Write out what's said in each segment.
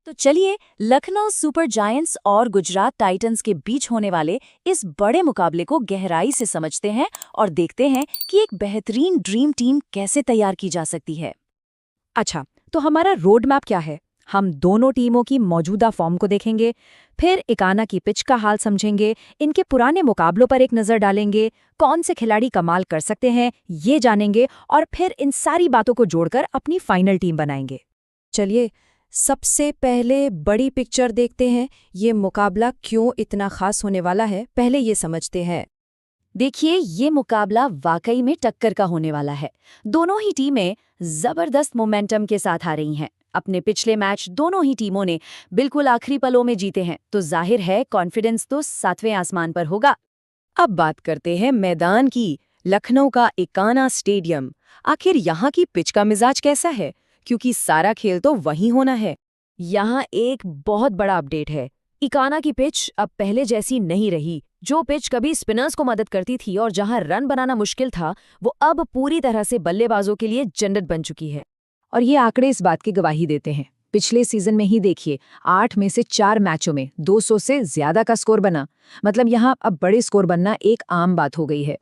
तो चलिए Lucknow super giants और गुजरात टाइटंस के बीच होने वाले इस बड़े मुकाबले को गहराई से समझते हैं और देखते हैं कि एक बेहतरीन ड्रीम टीम कैसे तैयार की जा सकती है। अच्छा, तो हमारा रोड मैप क्या है? हम दोनों टीमों की मौजूदा फॉर्म को देखेंगे, फिर इकाना की पिच का हाल समझेंगे, इनके पुराने मुकाबलों पर एक नज़र डालेंगे, कौन से खिलाड़ी कमाल कर सकते हैं ये जानेंगे और फिर इन सारी बातों को जोड़कर अपनी फाइनल टीम बनाएंगे। चलिए, सबसे पहले बड़ी पिक्चर देखते हैं। ये मुकाबला क्यों इतना खास होने वाला है, पहले ये समझते हैं। देखिए, ये मुकाबला वाकई में टक्कर का होने वाला है। दोनों ही टीमें जबरदस्त मोमेंटम के साथ आ रही हैं। अपने पिछले मैच दोनों ही टीमों ने बिल्कुल आखिरी पलों में जीते हैं, तो जाहिर है कॉन्फिडेंस तो 7वें आसमान पर होगा। अब बात करते हैं मैदान की। लखनऊ का इकाना स्टेडियम, आखिर यहाँ की पिच का मिजाज कैसा है? क्योंकि सारा खेल तो वहीं होना है। यहाँ एक बहुत बड़ा अपडेट है। इकाना की पिच अब पहले जैसी नहीं रही। जो पिच कभी स्पिनर्स को मदद करती थी और जहां रन बनाना मुश्किल था, वो अब पूरी तरह से बल्लेबाजों के लिए जन्नत बन चुकी है। और ये आंकड़े इस बात की गवाही देते हैं। पिछले सीजन में ही देखिए, 8 में से 4 मैचों में 200 से ज्यादा का स्कोर बना। मतलब यहाँ अब बड़े स्कोर बनना एक आम बात हो गई है।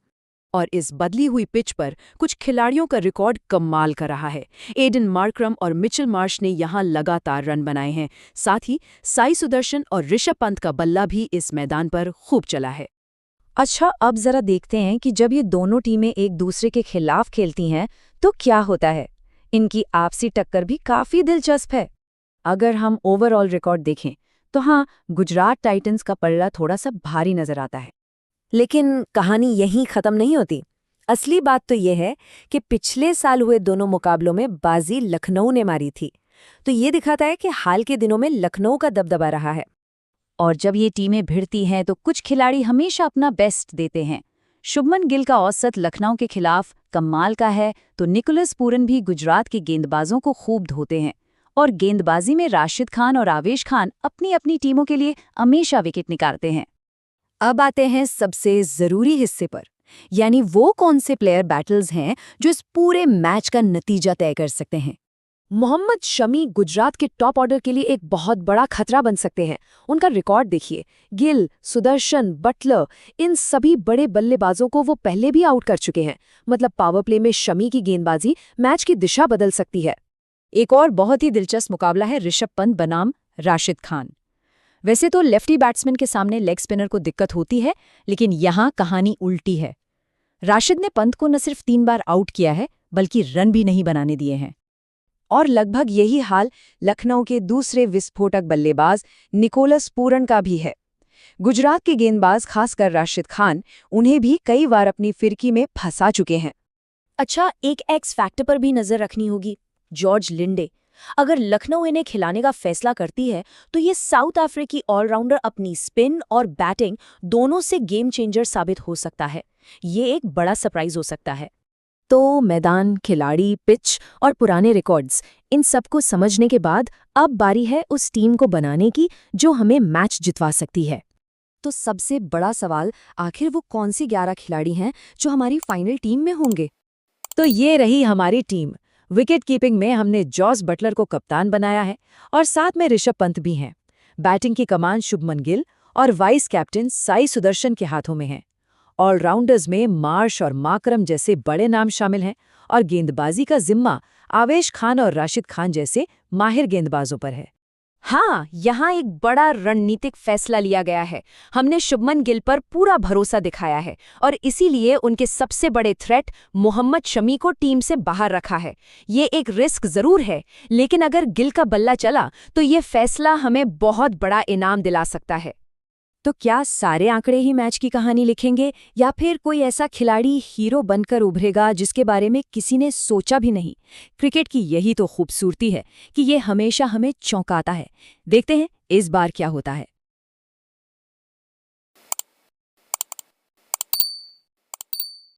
और इस बदली हुई पिच पर कुछ खिलाड़ियों का रिकॉर्ड कमाल कर रहा है। एडन मार्करम और मिचेल मार्श ने यहाँ लगातार रन बनाए हैं। साथ ही साई सुदर्शन और ऋषभ पंत का बल्ला भी इस मैदान पर खूब चला है। अच्छा, अब जरा देखते हैं कि जब ये दोनों टीमें एक दूसरे के खिलाफ खेलती हैं तो क्या होता है। इनकी आपसी टक्कर भी काफी दिलचस्प है। अगर हम ओवरऑल रिकॉर्ड देखें तो हाँ, गुजरात टाइटंस का पल्ला थोड़ा सा भारी नजर आता है। लेकिन कहानी यहीं खत्म नहीं होती। असली बात तो यह है कि पिछले साल हुए दोनों मुकाबलों में बाजी लखनऊ ने मारी थी। तो ये दिखाता है कि हाल के दिनों में लखनऊ का दबदबा रहा है। और जब ये टीमें भिड़ती हैं तो कुछ खिलाड़ी हमेशा अपना बेस्ट देते हैं। शुभमन गिल का औसत लखनऊ के खिलाफ कमाल का है, तो निकोलस पूरन भी गुजरात के गेंदबाजों को खूब धोते हैं। और गेंदबाजी में राशिद खान और आवेश खान अपनी अपनी टीमों के लिए हमेशा विकेट निकालते हैं। अब आते हैं सबसे जरूरी हिस्से पर, यानी वो कौन से प्लेयर बैटल्स हैं जो इस पूरे मैच का नतीजा तय कर सकते हैं। मोहम्मद शमी गुजरात के टॉप ऑर्डर के लिए एक बहुत बड़ा खतरा बन सकते हैं। उनका रिकॉर्ड देखिए, गिल, सुदर्शन, बटलर, इन सभी बड़े बल्लेबाजों को वो पहले भी आउट कर चुके हैं। मतलब पावर प्ले में शमी की गेंदबाजी मैच की दिशा बदल सकती है। एक और बहुत ही दिलचस्प मुकाबला है ऋषभ पंत बनाम राशिद खान। वैसे तो लेफ्टी बैट्समैन के सामने लेग स्पिनर को दिक्कत होती है, लेकिन यहाँ कहानी उल्टी है। राशिद ने पंत को न सिर्फ 3 बार आउट किया है, बल्कि रन भी नहीं बनाने दिए हैं। और लगभग यही हाल लखनऊ के दूसरे विस्फोटक बल्लेबाज निकोलस पूरन का भी है। गुजरात के गेंदबाज, खासकर राशिद खान, उन्हें भी कई बार अपनी फिरकी में फंसा चुके हैं। अच्छा, एक एक्स फैक्टर पर भी नजर रखनी होगी, जॉर्ज लिंडे। अगर लखनऊ इन्हें खिलाने का फैसला करती है तो ये साउथ अफ्रीकी ऑलराउंडर अपनी स्पिन और बैटिंग दोनों से गेम चेंजर साबित हो सकता है। ये एक बड़ा सरप्राइज हो सकता है। तो मैदान, खिलाड़ी, पिच और पुराने रिकॉर्ड्स, इन सबको समझने के बाद अब बारी है उस टीम को बनाने की जो हमें मैच जितवा सकती है। तो सबसे बड़ा सवाल, आखिर वो कौन सी 11 खिलाड़ी हैं जो हमारी फाइनल टीम में होंगे। तो ये रही हमारी टीम। विकेट कीपिंग में हमने जॉस बटलर को कप्तान बनाया है और साथ में ऋषभ पंत भी हैं। बैटिंग की कमान शुभमन गिल और वाइस कैप्टन साई सुदर्शन के हाथों में है। ऑलराउंडर्स में मार्श और माकरम जैसे बड़े नाम शामिल हैं और गेंदबाजी का जिम्मा आवेश खान और राशिद खान जैसे माहिर गेंदबाजों पर है। हाँ, यहाँ एक बड़ा रणनीतिक फैसला लिया गया है। हमने शुभमन गिल पर पूरा भरोसा दिखाया है और इसीलिए उनके सबसे बड़े थ्रेट मोहम्मद शमी को टीम से बाहर रखा है। ये एक रिस्क जरूर है, लेकिन अगर गिल का बल्ला चला तो ये फैसला हमें बहुत बड़ा इनाम दिला सकता है। तो क्या सारे आंकड़े ही मैच की कहानी लिखेंगे, या फिर कोई ऐसा खिलाड़ी हीरो बनकर उभरेगा जिसके बारे में किसी ने सोचा भी नहीं। क्रिकेट की यही तो खूबसूरती है कि ये हमेशा हमें चौंकाता है। देखते हैं इस बार क्या होता है।